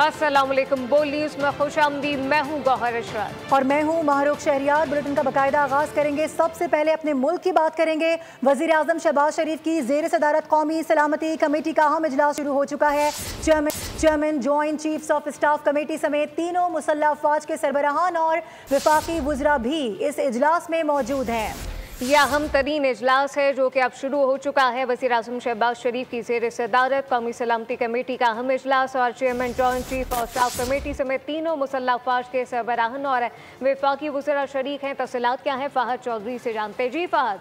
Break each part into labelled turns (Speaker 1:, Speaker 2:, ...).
Speaker 1: अस्सलामुअलैकुम। बोल न्यूज़ में खुशामदीद। मैं हूँ गौहर अशरफ
Speaker 2: और मैं हूँ माहरूख शहरियार। बुलेटिन का बाकायदा आगाज करेंगे। सबसे पहले अपने मुल्क की बात करेंगे। वजीर आजम शहबाज शरीफ की जेर सदारत कौमी सलामती कमेटी का अहम इजलास शुरू हो चुका है। Chairman joint chiefs of staff committee समेत तीनों मुसल्लह अफवाज के सरबराहान और वफाकी वुज़रा भी इस इजलास में मौजूद हैं।
Speaker 1: यह अहम तरीन इजलास है जो कि अब शुरू हो चुका है। वज़ीर आज़म शहबाज शरीफ की ज़ेर सदारत कौमी सलामती कमेटी का अहम इजलास और chairman joint chief of staff committee समेत तीनों मुसल्लह अफवाज के सरबराहान और वफाकी वुज़रा शरीक हैं। तफसीलात क्या हैं, फ़हद चौधरी से जानते। जी फ़हद।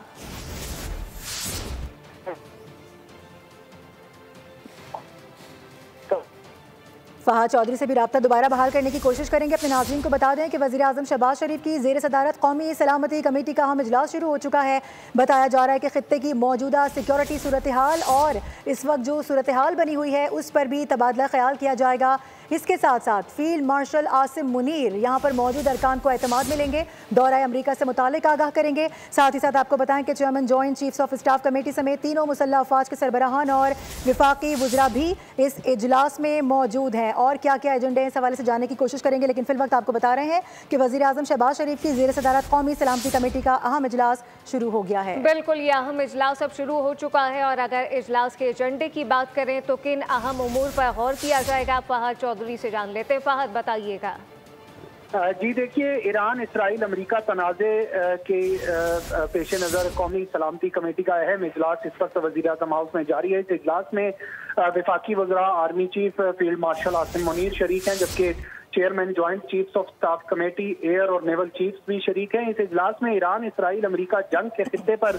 Speaker 2: फ़हद चौधरी से भी रब्ता दोबारा बहाल करने की कोशिश करेंगे। अपने नाज़रीन को बता दें कि वज़ीर आज़म शहबाज शरीफ की ज़ेर सदारत कौमी सलामती कमेटी का अहम इजलास शुरू हो चुका है। बताया जा रहा है कि खित्ते की मौजूदा सिक्योरिटी सूरत हाल और इस वक्त जो सूरत हाल बनी हुई है उस पर भी तबादला ख्याल किया जाएगा। इसके साथ साथ फील्ड मार्शल आसिम मुनीर यहाँ पर मौजूद अरकान को एतमाद मिलेंगे, दौरा अमरीका से मुतालिक आगाह करेंगे। साथ ही साथ आपको बताएं कि chairman joint chiefs of staff committee समेत तीनों मुसल्लह अफवाज के सरबराहान और वफाकी वुज़रा भी इस इजलास में मौजूद हैं। और क्या क्या एजेंडे इस हवाले से जानने की कोशिश करेंगे, लेकिन फिल वक्त आपको बता रहे हैं कि वज़ीर आज़म शहबाज शरीफ की ज़ेर सदारत कौमी सलामती कमेटी का अहम इजलास शुरू हो गया है।
Speaker 1: बिल्कुल, ये अहम इजलास अब शुरू हो चुका है और अगर इजलास के एजेंडे की बात करें तो किन अहम उमूर पर गौर किया जाएगा, फ़हद चौधरी से जान लेते। फ़हद बताइएगा।
Speaker 3: जी देखिए, ईरान इसराइल अमरीका तनाज़े के पेश नज़र कौमी सलामती कमेटी का अहम इजलास इस वक्त वज़ीर आज़म हाउस में जारी है। इस इजलास में वफाकी वज़रा, army chief, field marshal Asim Munir शरीक हैं, जबकि chairman joint chiefs of staff committee air और नेवल चीफ्स भी शरीक हैं। इस इजलास में ईरान इसराइल अमरीका जंग के खित्ते पर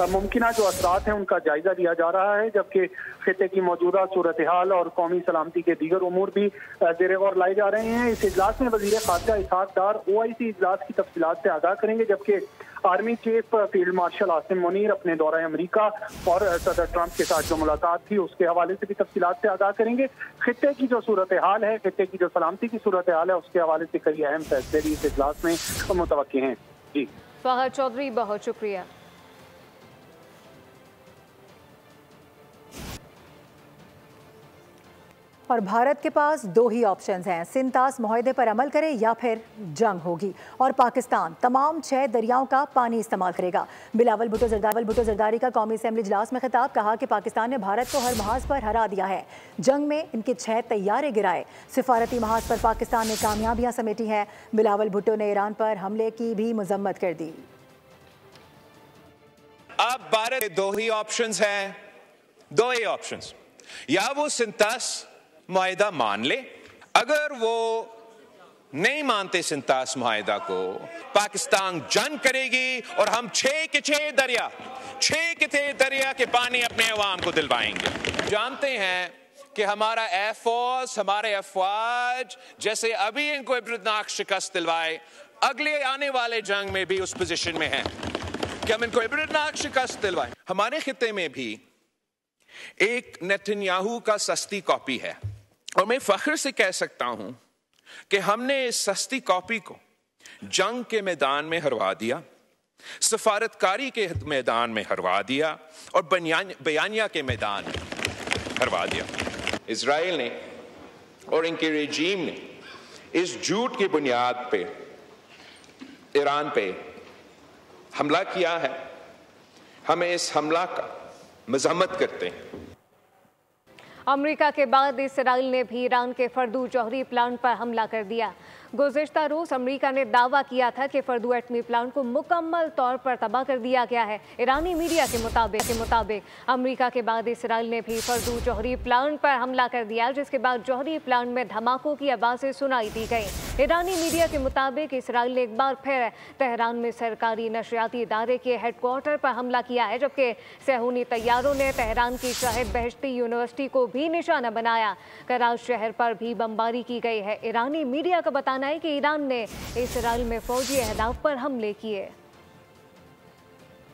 Speaker 3: मुमकिन जो असरात हैं उनका जायजा लिया जा रहा है, जबकि खित्ते की मौजूदा सूरत हाल और कौमी सलामती के दीगर उमूर भी ज़ेर गौर लाए जा रहे हैं। इस इजलास में वज़ीर ख़ारजा इसहाक डार OIC इजलास की तफसीलात से आगाह करेंगे, जबकि army chief field marshal Asim Munir अपने दौरा अमरीका और सदर ट्रंप के साथ जो मुलाकात थी उसके हवाले से भी तफसीलात से आगाह करेंगे। खित्ते की जो सूरत हाल है, खित्ते की जो सलामती की सूरत हाल है, उसके हवाले से कई अहम फैसले भी इस इजलास में मुतवक्किल हैं। जी
Speaker 1: फ़हद चौधरी, बहुत शुक्रिया।
Speaker 2: और भारत के पास दो ही ऑप्शंस हैं, सिंतास मुआहदे पर अमल करे या फिर जंग होगी। और पाकिस्तान तमाम 6 दरियाओं का पानी इस्तेमाल करेगा। बिलावल भुट्टो जरदारी का कौमी असम्बली इजलास में खिताब, कहा कि पाकिस्तान ने भारत को हर महाज पर हरा दिया है, जंग में इनके 6 तैयारे गिराए। सिफारती महाज पर पाकिस्तान ने कामयाबियां समेटी हैं। बिलावल भुट्टो ने ईरान पर हमले की भी मजम्मत कर दी।
Speaker 4: अब भारत के दो ही ऑप्शंस हैं, दो ही ऑप्शंस, या वो सिंतास मुआहिदा मान ले, अगर वो नहीं मानते सिंतास मुआहिदा को, पाकिस्तान जंग करेगी और हम 6 के 6 दरिया के पानी अपने अवाम को दिलवाएंगे। जानते हैं कि हमारा एयरफोर्स, हमारे अफवाज जैसे अभी इनको इबरतनाक शिकस्त दिलवाए, अगले आने वाले जंग में भी उस पोजीशन में है कि हम इनको इबरतनाक शिकस्त दिलवाएं। हमारे खित्ते में भी एक नेतन्याहू का सस्ती कॉपी है और मैं फख्र से कह सकता हूं कि हमने इस सस्ती कॉपी को जंग के मैदान में हरवा दिया, सफारतकारी के मैदान में हरवा दिया और बयानिया के मैदान में हरवा दिया। इजराइल ने और इनके रेजीम ने इस झूठ की बुनियाद पे ईरान पे हमला किया है। हमें इस हमला का मजम्मत करते हैं।
Speaker 1: अमेरिका के बाद इसराइल ने भी ईरान के फर्दू जौहरी प्लांट पर हमला कर दिया। गुज़िश्ता रोज़ अमेरिका ने दावा किया था कि फर्दू एटमी प्लांट को मुकम्मल तौर पर तबाह कर दिया गया है। ईरानी मीडिया के मुताबिक अमेरिका के बाद इसराइल ने भी फर्दू जौहरी प्लांट पर हमला कर दिया, जिसके बाद जौहरी प्लांट में धमाकों की आवाज़ें सुनाई दी गई। ईरानी मीडिया के मुताबिक इसराइल ने एक बार फिर तेहरान में सरकारी नशरियाती इदारे के हेडक्वार्टर पर हमला किया है, जबकि सहूनी तैयारों ने तेहरान की शाहिद बहश्ती यूनिवर्सिटी को भी निशाना बनाया। कराच शहर पर भी बमबारी की गई है। ईरानी मीडिया का बताना है कि ईरान ने इसराइल में फौजी अहदाफ पर हमले किए।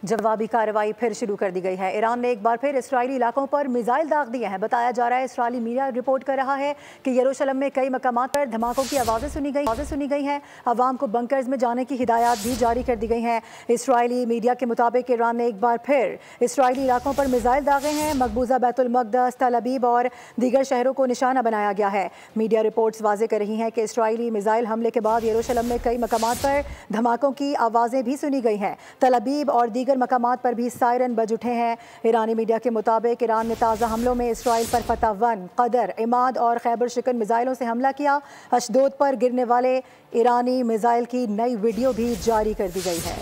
Speaker 2: जवाबी कार्रवाई फिर शुरू कर दी गई है। ईरान ने एक बार फिर इसराइली इलाकों पर मिसाइल दाग दिए हैं। बताया जा रहा है, इसराइली मीडिया रिपोर्ट कर रहा है कि यरूशलेम में कई मकामात पर धमाकों की आवाज़ें सुनी गई हैं। अवाम को बंकर्स में जाने की हिदायत भी जारी कर दी गई हैं। इसराइली मीडिया के मुताबिक ईरान ने एक बार फिर इसराइली इलाकों पर मिसाइल दागे हैं। मकबूजा बैतुल मक़दस, तल अबीब और दीगर शहरों को निशाना बनाया गया है। मीडिया रिपोर्ट्स वाज़े कर रही हैं कि इसराइली मिसाइल हमले के बाद यरूशलेम में कई मकामात पर धमाकों की आवाज़ें भी सुनी गई हैं। तल अबीब और दीगर मकामात पर भी सायरन बज उठे हैं। ईरानी मीडिया के मुताबिक ईरान ने ताज़ा हमलों में इसराइल पर फतह 1, कदर, इमाद और खैबर शिकन मिसाइलों से हमला किया। अशदोद पर गिरने वाले ईरानी मिसाइल की नई वीडियो भी जारी कर दी गई है।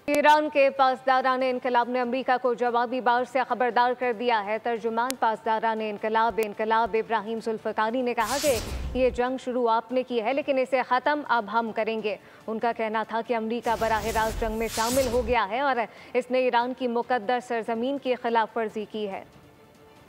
Speaker 1: ईरान के पासदारान इनकलाब ने अमेरिका को जवाबी बार से खबरदार कर दिया है। तर्जुमान पासदारान इनकलाब इब्राहिम जुल्फ़िकारी ने कहा कि ये जंग शुरू आपने की है, लेकिन इसे ख़त्म अब हम करेंगे। उनका कहना था कि अमेरिका बराह रास्त जंग में शामिल हो गया है और इसने ईरान की मुक़द्दस सरज़मीन की खिलाफ वर्जी की है।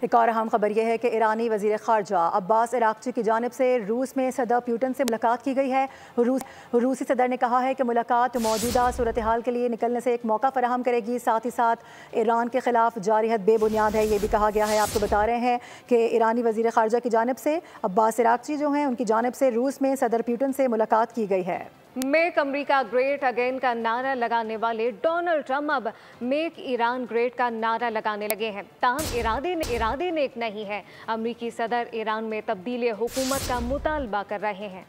Speaker 2: एक और अहम खबर यह है कि ईरानी वज़ीर ख़ारजा अब्बास अराग़ची की जानिब से रूस में सदर पुतिन से मुलाकात की गई है। रूसी सदर ने कहा है कि मुलाकात मौजूदा सूरत हाल के लिए निकलने से एक मौका फराहम करेगी। साथ ही साथ ईरान के खिलाफ जारी हद बेबुनियाद है, ये भी कहा गया है। आपको बता रहे हैं कि ईरानी वज़ीर ख़ारजा की जानिब से अब्बास अराग़ची जो हैं, उनकी जानिब से रूस में सदर पुतिन से मुलाकात की गई है।
Speaker 1: मेक अमेरिका ग्रेट अगेन का नारा लगाने वाले डोनाल्ड ट्रंप अब मेक ईरान ग्रेट का नारा लगाने लगे हैं। ताहम इरादे नेक नहीं है। अमेरिकी सदर ईरान में तब्दीली हुकूमत का मुतालबा कर रहे हैं।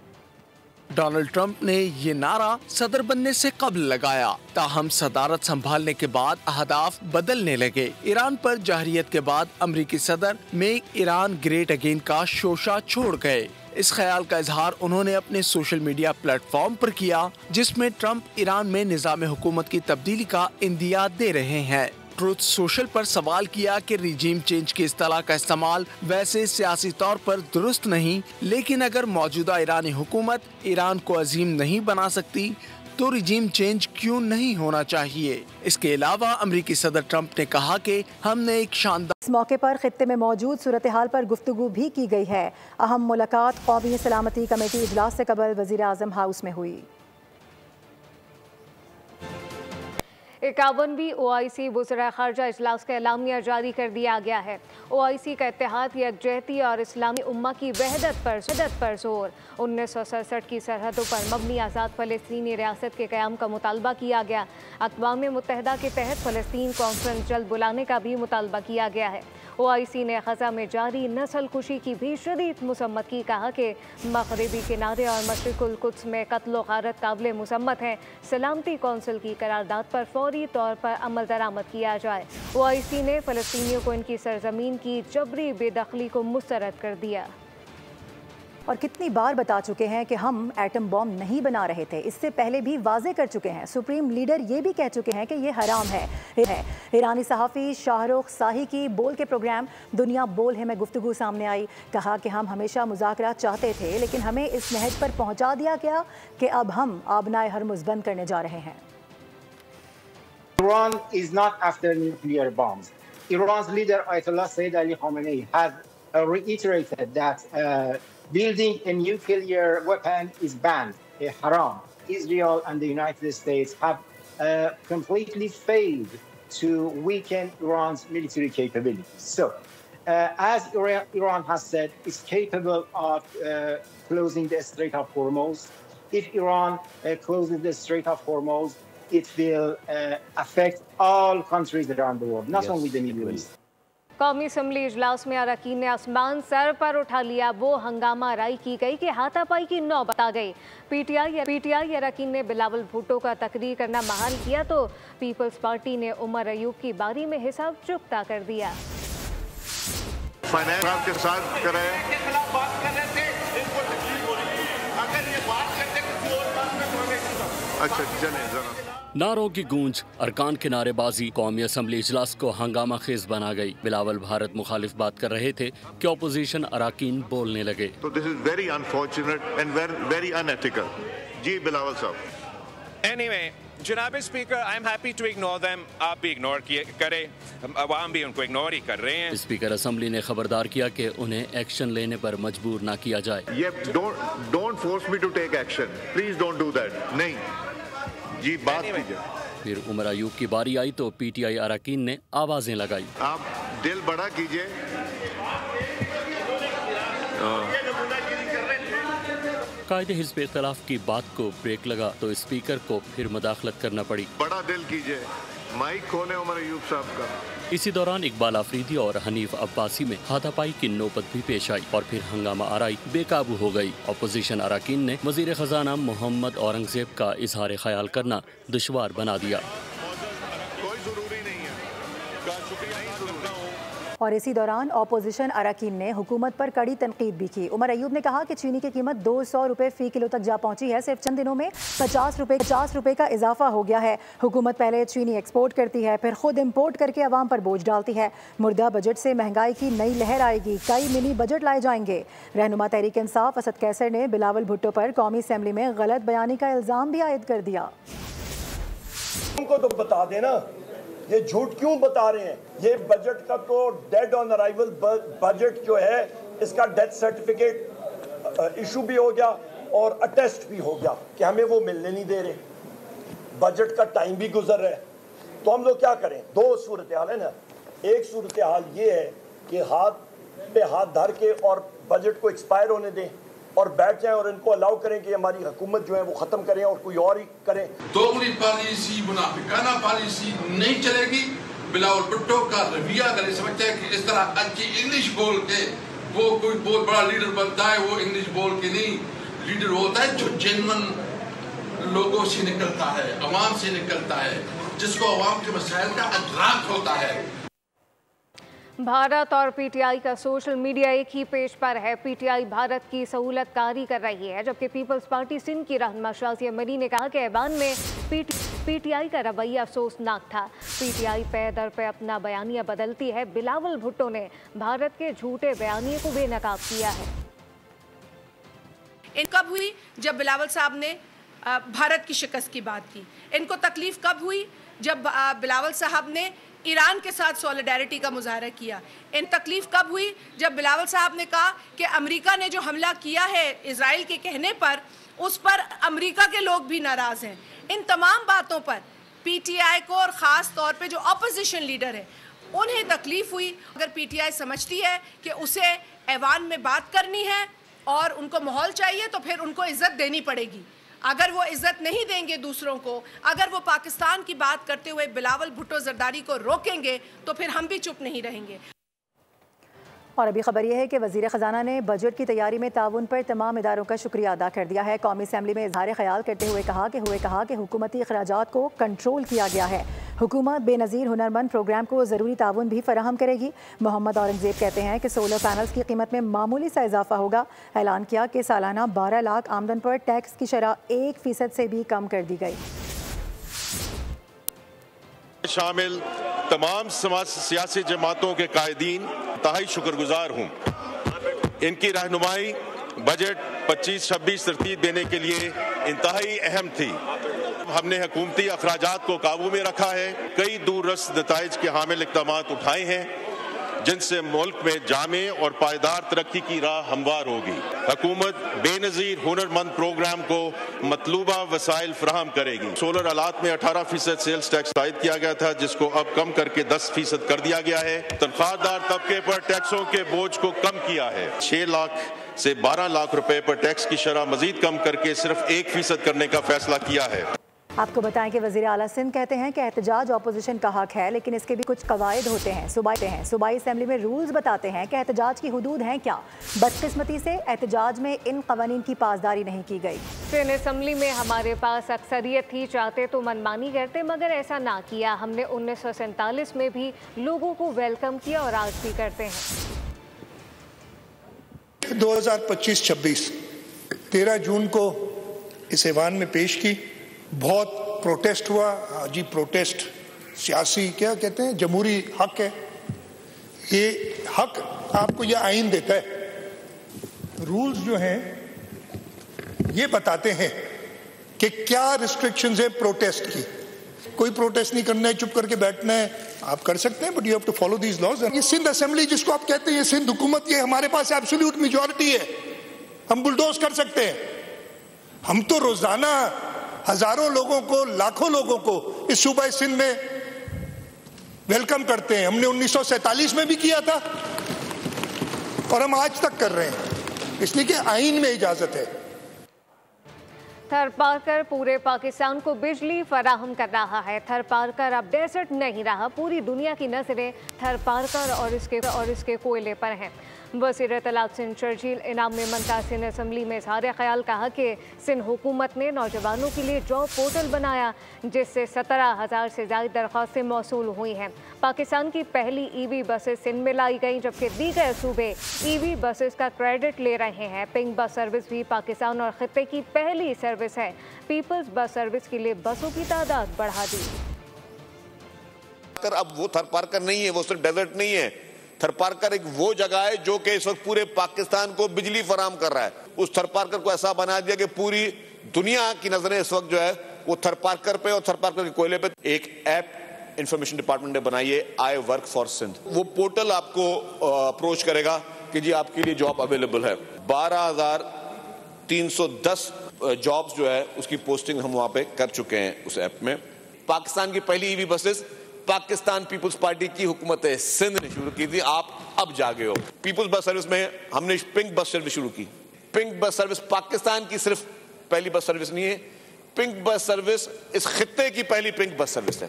Speaker 5: डोनाल्ड ट्रंप ने ये नारा सदर बनने से कबल लगाया, ताहम सदारत संभालने के बाद अहदाफ बदलने लगे। ईरान पर जहरियत के बाद अमेरिकी सदर मेक ईरान ग्रेट अगेन का शोशा छोड़ गए। इस ख्याल का इजहार उन्होंने अपने सोशल मीडिया प्लेटफॉर्म पर किया, जिसमें ट्रंप ईरान में निज़ाम हुकूमत की तब्दीली का इंदिया दे रहे हैं। ट्रुथ सोशल पर सवाल किया कि रिजीम चेंज की इस्तेलाह का इस्तेमाल वैसे सियासी तौर पर दुरुस्त नहीं, लेकिन अगर मौजूदा ईरानी हुकूमत ईरान को अजीम नहीं बना सकती तो रिजीम चेंज क्यों नहीं होना चाहिए। इसके अलावा अमेरिकी सदर ट्रंप ने कहा कि हमने एक शानदार
Speaker 2: इस मौके पर खित्ते में मौजूद सूरत हाल पर गुफ्तगू भी की गई है। अहम मुलाकात कौमी सलामती कमेटी इजलास से कबल वज़ीर आज़म हाउस में हुई।
Speaker 1: 51वीं OIC वज़ीर ख़ारजा इजलास का एलामिया जारी कर दिया गया है। OIC का इत्तेहाद, यकजहती और इस्लामी उम्मा की वहदत पर जोर। 1967 की सरहदों पर मबनी आज़ाद फ़लस्तीनी रियासत के क़याम का मुतालबा किया गया। अक़वाम मुत्तहिदा के तहत फ़लस्तीन कॉन्फ्रेंस जल्द बुलाने का भी मुतालबा किया गया है। OIC ने ग़ज़ा में जारी नस्ल कुशी की भी शदीद मुसम्मत की। कहा कि मग़रिबी किनारे और मशरिक़ुल कुद्स में कत्ल व गारत काबिल मुसम्मत हैं। सलामती कौंसिल की करारदाद पर फौरी तौर पर अमल दरामद किया जाए। OIC ने फ़लस्तीनियों को इनकी सरजमीन की जबरी बेदखली को मुस्तरद कर दिया।
Speaker 2: और कितनी बार बता चुके हैं कि हम एटम बॉम्ब नहीं बना रहे थे। इससे पहले भी वाजे कर चुके हैं। सुप्रीम लीडर ये भी कह चुके हैं कि ये हराम है। ईरानी सहाफ़ी शाहरुख शाही की बोल के प्रोग्राम दुनिया बोल है में गुफ्तगू सामने आई। कहा कि हम हमेशा मुज़ाकरात चाहते थे, लेकिन हमें इस नहज पर पहुँचा दिया गया कि अब हम आबनाए हरमुज़ बंद करने जा रहे हैं।
Speaker 6: Iran is not after nuclear bombs. Iran's leader Ayatollah Sayyid Ali Khamenei has reiterated that building a nuclear weapon is banned, haram. Israel and the United States have completely failed to weaken Iran's military capabilities. So, as Iran has said, it's capable of closing the Strait of Hormuz. If Iran closes the Strait of Hormuz, it will affect all countries around the world, not only the Middle East.
Speaker 1: कौमी assembly इजलास में अरकान ने आसमान sir पर उठा लिया। वो हंगामा राई की गई कि हाथापाई की नौबत आ गई। पीटीआई अरकान ने बिलावल भुट्टो का तकरीर करना बहाल किया तो पीपल्स पार्टी ने उमर अयूब की बारी में हिसाब चुकता कर दिया।
Speaker 7: फाइनेंस के साथ करें, बात कर रहे थे, इनको तकलीफ हो रही है। अगर ये बात करते किसी और बात में तो अच्छा चलें जरा।
Speaker 8: नारों की गूंज, अरकान की नारेबाजी कौमी असम्बली इजलास को हंगामा खेज बना गई। बिलावल भारत मुखालिफ बात कर रहे थे कि अपोजिशन अरकान बोलने लगे।
Speaker 7: तो this is very unfortunate and very unethical. जी बिलावल साहब।
Speaker 4: एनीवे जनाब speaker, I am happy to ignore them. आप भी इग्नोर करें, अवाम भी उनको इग्नोर ही कर रहे हैं।
Speaker 8: स्पीकर असम्बली ने खबरदार किया कि उन्हें एक्शन लेने पर मजबूर ना किया जाए।
Speaker 7: ये don't force me to take action, please don't do that. नहीं जी, बात कीजिए।
Speaker 8: फिर उमर अयूब की बारी आई तो PTI अरकान ने आवाजें लगाई।
Speaker 7: आप दिल बड़ा कीजिए।
Speaker 8: कायदे हिज़्ब इख्तिलाफ की बात को ब्रेक लगा तो स्पीकर को फिर मुदाखलत करना पड़ी।
Speaker 7: बड़ा दिल कीजिए, माइक खोले उमर अयूब साहब का।
Speaker 8: इसी दौरान इकबाल आफरीदी और हनीफ अब्बासी में हाथापाई की नौबत भी पेश आई और फिर हंगामा आराई बेकाबू हो गई। अपोजिशन अरकान ने वजीर खजाना मोहम्मद औरंगजेब का इजहार ख्याल करना दुश्वार बना दिया।
Speaker 2: और इसी दौरान अपोजिशन अरकान ने हुकूमत पर कड़ी तनकीद भी की। उमर अयूब ने कहा कि चीनी की कीमत 200 रुपये फ़ी किलो तक जा पहुंची है। सिर्फ चंद दिनों में 50 रुपये का इजाफा हो गया है। हुकूमत पहले चीनी एक्सपोर्ट करती है, फिर खुद इम्पोर्ट करके अवाम पर बोझ डालती है। मुर्दा बजट से महंगाई की नई लहर आएगी, कई मिनी बजट लाए जाएंगे। रहनुमा तहरीक इंसाफ असद कैसर ने बिलावल भुट्टो पर कौमी असम्बली में गलत बयानी का इल्ज़ाम भी आयद कर दिया।
Speaker 9: उनको तो बता देना ये झूठ क्यों बता रहे हैं। ये बजट का तो डेड ऑन अराइवल बजट जो है इसका डेथ सर्टिफिकेट इशू भी हो गया और अटेस्ट भी हो गया कि हमें वो मिलने नहीं दे रहे। बजट का टाइम भी गुजर रहा है, तो हम लोग क्या करें। दो सूरत हाल है ना। एक सूरत हाल ये है कि हाथ पे हाथ धर के और बजट को एक्सपायर होने दें और बैठ जाएं और इनको अलाउ करें कि हमारी हुकूमत जो है वो ख़त्म करें और कोई और ही करें।
Speaker 10: दोगली पॉलिसी, मुनाफिकाना पॉलिसी नहीं चलेगी। बिलावल भुट्टो का रवैया अगर समझते हैं कि इस तरह अच्छी इंग्लिश बोल के वो कोई बहुत बड़ा लीडर बनता है, वो इंग्लिश बोल के नहीं लीडर होता है जो जेन्युइन लोगों से निकलता है, अवाम से निकलता है, जिसको अवाम के मसाइल का अदराक होता है।
Speaker 1: भारत और PTI का सोशल मीडिया एक ही पेज पर है। PTI भारत की सहूलतकारी कर रही है, जबकि पीपल्स पार्टी सिंध की रहनुमा शाज़िया मरी ने कहा कि ऐवान में PTI का रवैया अफसोसनाक था। PTI पे दर पे अपना बयानिया बदलती है। बिलावल भुट्टो ने भारत के झूठे बयानिए को बेनकाब किया है।
Speaker 11: कब हुई जब बिलावल साहब ने भारत की शिकस्त की बात की। इनको तकलीफ कब हुई जब बिलावल साहब ने ईरान के साथ सॉलिडारिटी का मुजाहरा किया। इन तकलीफ कब हुई जब बिलावल साहब ने कहा कि अमेरिका ने जो हमला किया है इजराइल के कहने पर, उस पर अमेरिका के लोग भी नाराज़ हैं। इन तमाम बातों पर PTI को और ख़ास तौर पे जो अपोजिशन लीडर है उन्हें तकलीफ हुई। अगर PTI समझती है कि उसे ऐवान में बात करनी है और उनको माहौल चाहिए तो फिर उनको इज़्ज़त देनी पड़ेगी। अगर वो इज्जत नहीं देंगे दूसरों को, अगर वो पाकिस्तान की बात करते हुए बिलावल भुट्टो जरदारी को रोकेंगे तो फिर हम भी चुप नहीं रहेंगे।
Speaker 2: और अभी खबर यह है कि वज़ीर ख़जाना ने बजट की तैयारी में ताउन पर तमाम इदारों का शुक्रिया अदा कर दिया है। कौमी असम्बली में इजहार ख्याल करते हुए कहा कि हुकूमती अखराजात को कंट्रोल किया गया है। हुकूमत बेनज़ीर हुनरमंद प्रोग्राम को ज़रूरी ताउन भी फराहम करेगी। मोहम्मद औरंगजेब कहते हैं कि सोलर पैनल्स की कीमत में मामूली सा इजाफा होगा। ऐलान किया कि सालाना 12 लाख आमदन पर टैक्स की शरह 1% से भी कम कर दी गई।
Speaker 12: शामिल तमाम सियासी जमातों के कायदीन इंतहाई शुक्रगुजार हूँ। इनकी रहनुमाई बजट 25-26 तरतीब देने के लिए इंतहाई अहम थी। हमने हुकूमती अखराजात को काबू में रखा है, कई दूररस नताइज के हामिल इक़दामात उठाए हैं जिनसे मुल्क में जामे और पायदार तरक्की की राह हमवार होगी। हुकूमत बेनज़ीर हुनरमंद प्रोग्राम को मतलूबा वसाइल फराहम करेगी। सोलर आलात में 18% सेल्स टैक्स आयद किया गया था, जिसको अब कम करके 10% कर दिया गया है। तनख्वाहदार तबके पर टैक्सों के बोझ को कम किया है। 6 लाख से 12 लाख रुपए पर टैक्स की शरह मजीद कम करके सिर्फ 1% करने का फैसला किया है।
Speaker 2: आपको बताएं कि वज़ीर आला सिंध कहते हैं कि एहतजाज अपोजिशन का हक है, लेकिन इसके भी कुछ कवायद होते हैं। सूबाई असम्बली में रूल्स बताते हैं कि एहतजाज की हुदूद हैं क्या। बदकिस्मती से एहतजाज में इन कवानीन की पासदारी नहीं की गई।
Speaker 1: सिंध असम्बली में हमारे पास अक्सरियत थी, चाहते तो मनमानी करते, मगर ऐसा ना किया। हमने 1947 में भी लोगों को वेलकम किया और आज भी करते हैं।
Speaker 13: 2025-26 13 जून को इस ऐवान में पेश की। बहुत प्रोटेस्ट हुआ। जी प्रोटेस्ट सियासी क्या कहते हैं, जमहूरी हक है। ये हक आपको यह आइन देता है। रूल्स जो हैं ये बताते हैं कि क्या रिस्ट्रिक्शंस है प्रोटेस्ट की। कोई प्रोटेस्ट नहीं करना है, चुप करके बैठना है, आप कर सकते हैं, but you have to follow these laws. ये सिंध असेंबली जिसको आप कहते हैं, ये सिंध हुकूमत, ये हमारे पास एब्सोल्यूट मेजॉरिटी है, हम बुलडोज कर सकते हैं। हम तो रोजाना हजारों लोगों को, लाखों लोगों को इस सूबा सिंध में वेलकम करते हैं। हमने 1947 में भी किया था और हम आज तक कर रहे हैं, इसलिए कि आईन में इजाजत है।
Speaker 1: थरपारकर पूरे पाकिस्तान को बिजली फराहम कर रहा है। थरपारकर अब डेजर्ट नहीं रहा, पूरी दुनिया की नजरें थरपारकर और इसके कोयले पर हैं। वज़ीर इत्तलात सिंध शर्जील इनाम में मनता सिंध असम्बली में इज़हार ख्याल कहा कि सिंध हुकूमत ने नौजवानों के लिए जॉब पोर्टल बनाया जिससे 17,000 से ज़्यादा दरख्वास्तें मौसूल हुई हैं। पाकिस्तान की पहली EV बसेस सिंध में लाई गई, जबकि दीगर सूबे EV बसेस का क्रेडिट ले रहे हैं। पिंक बस सर्विस भी पाकिस्तान और खित्ते की पहली सर्विस है। पीपल्स बस सर्विस के लिए बसों की तादाद बढ़ा दी।
Speaker 7: अब वो थरपारकर नहीं है, वो सिर्फ डेजर्ट नहीं है। थरपारकर एक वो जगह है जो कि इस वक्त पूरे पाकिस्तान को बिजली फराहम कर रहा है। उस थरपारकर को ऐसा बना दिया कि पूरी दुनिया की नजरें इस वक्त जो है वो थरपारकर पे और थरपारकर के कोयले पे। एक ऐप इंफॉर्मेशन डिपार्टमेंट ने बनाई है, आई वर्क फॉर सिंध। वो पोर्टल आपको अप्रोच करेगा कि जी आपके लिए जॉब अवेलेबल है। 12,310 जॉब्स जो है उसकी पोस्टिंग हम वहां पे कर चुके हैं उस ऐप में। पाकिस्तान की पहली EV buses Pakistan Peoples Party की हुकूमत सिंध ने शुरू की थी, आप अब जागे हो। पीपुल्स बस सर्विस में हमने पिंक बस सर्विस शुरू की। पिंक बस सर्विस पाकिस्तान की सिर्फ पहली बस सर्विस नहीं है, पिंक बस सर्विस इस खित्ते की पहली पिंक बस सर्विस है।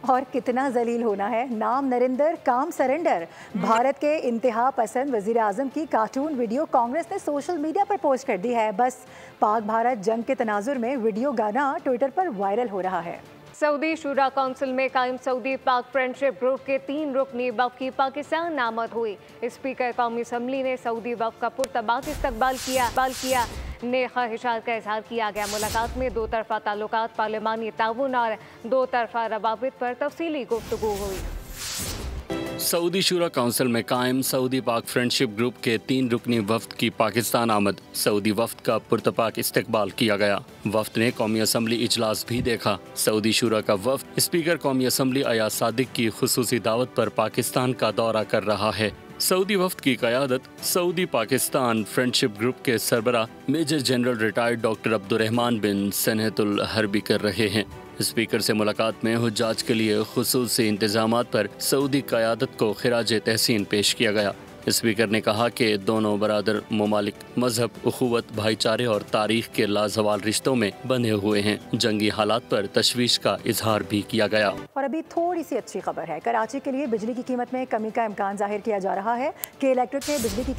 Speaker 2: और कितना जलील होना है, नाम नरिंदर काम सरेंडर। भारत के इंतहा पसंद वजीर आजम की कार्टून वीडियो कांग्रेस ने सोशल मीडिया पर पोस्ट कर दी है। बस पाक भारत जंग के तनाजुर में वीडियो गाना ट्विटर पर वायरल हो रहा है।
Speaker 1: सऊदी शुरा काउंसिल में कायम सऊदी पाक फ्रेंडशिप ग्रुप के 3 रुकनी वफ़द की पाकिस्तान आमद हुई। स्पीकर कौमी असम्बली ने सऊदी वफ़द का पुरतबाक इस्तकबाल किया। नेक ख्वाहिशात का इजहार किया गया। मुलाकात में 2 तरफ़ा ताल्लुकात, पार्लिमानी ताउन और 2 तरफ़ा रवाबित पर तफसीली गुफ्तगू हुई।
Speaker 8: सऊदी शुरा काउंसिल में कायम सऊदी पाक फ्रेंडशिप ग्रुप के 3 रुकनी वफ़द की पाकिस्तान आमद। सऊदी वफ़द का पुरतपाक इस्तकबाल किया गया। वफ़द ने कौमी असम्बली इजलास भी देखा। सऊदी शुरा का वफ़द स्पीकर कौमी असम्बली अयाज सादिक की खुसूसी दावत पर पाकिस्तान का दौरा कर रहा है। सऊदी वफ़द की क़यादत सऊदी पाकिस्तान फ्रेंडशिप ग्रुप के सरबरा major general retired doctor Abdurrahman bin Sanhatul Harbi कर रहे हैं। स्पीकर से मुलाकात में हुज्जाज के लिए खुसूसी इंतजामात पर सऊदी क़यादत को खिराज तहसीन पेश किया गया। स्पीकर ने कहा कि दोनों बरादर ममालिक मजहब, उखुवत, भाईचारे और तारीख के लाजवाल रिश्तों में बंधे हुए हैं। जंगी हालात पर तशवीश का इजहार भी किया गया।
Speaker 2: और अभी थोड़ी सी अच्छी खबर है, कराची के लिए बिजली की कीमत में कमी का इम्कान जाहिर किया जा रहा है कि इलेक्ट्रिक ने बिजली की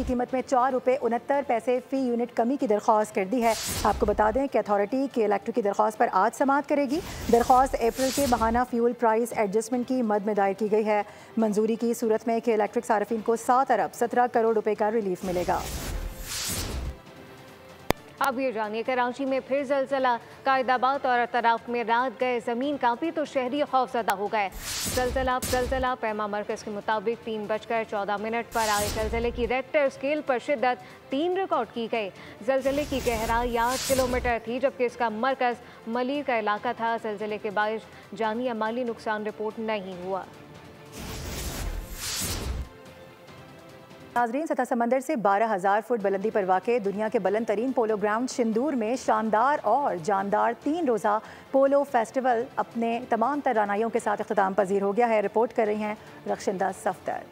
Speaker 2: कीमत में 4 रुपये 69 पैसे फ़ी यूनिट कमी की दरख्वास्त कर दी है। आपको बता दें कि अथॉरिटी के इलेक्ट्रिक की दरख्वास्त पर आज समाअत करेगी। दरख्वास्त अप्रैल के माहाना फ्यूल प्राइस एडजस्टमेंट की मद में दायर की गई है। मंजूरी की सूरत में कि इलेक्ट्रिक सार्फिन को 7 अरब 17 करोड़ रुपए का रिलीफ मिलेगा।
Speaker 1: अब ये जानिए, कराची में फिर ज़लज़ला। कायदाबाद और अतराफ में रात गए ज़मीन कांपी तो शहरी खौफज़दा हो गए। ज़लज़ला पैमा मरकज़ के मुताबिक 3:14 पर आए ज़लज़ले की रेक्टर स्केल पर शिद्दत 3 रिकॉर्ड की गई। ज़लज़ले की गहराई 8 किलोमीटर थी, जबकि इसका मरकज़ मलीर का इलाका था। ज़लज़ले के बाइस जानी या माली नुकसान रिपोर्ट नहीं हुआ।
Speaker 2: नाज़रीन, सतह समंदर से 12,000 फुट बुलंदी पर वाक़े दुनिया के बुलंद तरीन पोलो ग्राउंड शिंदूर में शानदार और जानदार 3 रोज़ा पोलो फेस्टिवल अपने तमाम तरानाइयों के साथ इख्तिताम पजीर हो गया है। रिपोर्ट कर रही हैं रक्षिंदा सफ्दर।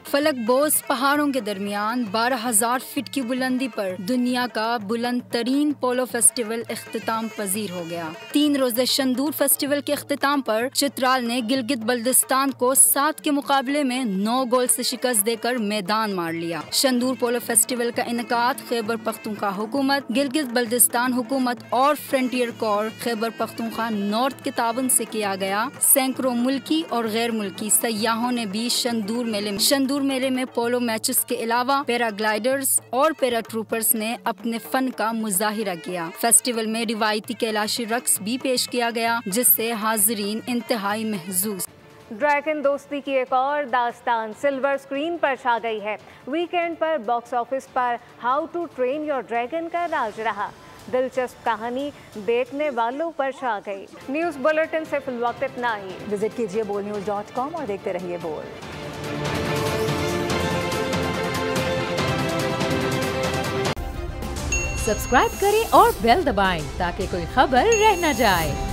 Speaker 14: फलक बोस पहाड़ों के दरमियान 12,000 फीट की बुलंदी पर दुनिया का बुलंद तरीन पोलो फेस्टिवल इख्तिताम पजीर हो गया। 3 रोज़े शंदूर फेस्टिवल के इख्तिताम पर चित्राल ने गिलगित बल्दिस्तान को 7 के मुकाबले में 9 गोल से शिकस्त देकर मैदान मार लिया। शंदूर पोलो फेस्टिवल का इनकाद खैबर पख्तूनख्वा हुकूमत, गिलगित बल्दिस्तान हुकूमत और frontier core Khyber Pakhtunkhwa north के ताबन से किया गया। सैकड़ों मुल्की और गैर मुल्की सयाहों ने भी शंदूर मेले में पोलो मैचेस के अलावा पैराग्लाइडर्स और पैरा ट्रूपर्स ने अपने फन का मुजाहिरा किया। फेस्टिवल में रिवायती कैलाशी रक्स भी पेश किया गया, जिससे हाजिरीन इंतहाई महजूज।
Speaker 1: ड्रैगन दोस्ती की एक और दास्तान सिल्वर स्क्रीन पर छा गई है। वीकेंड पर बॉक्स ऑफिस पर How to Train Your Dragon का राज रहा। दिलचस्प कहानी देखने वालों पर छा गई। न्यूज़ बुलेटिन से फिलवक्त इतना ही।
Speaker 2: विजिट कीजिए bolnews.com और देखते रहिए बोल।
Speaker 15: सब्सक्राइब करें और बेल दबाएं ताकि कोई खबर रह न जाए।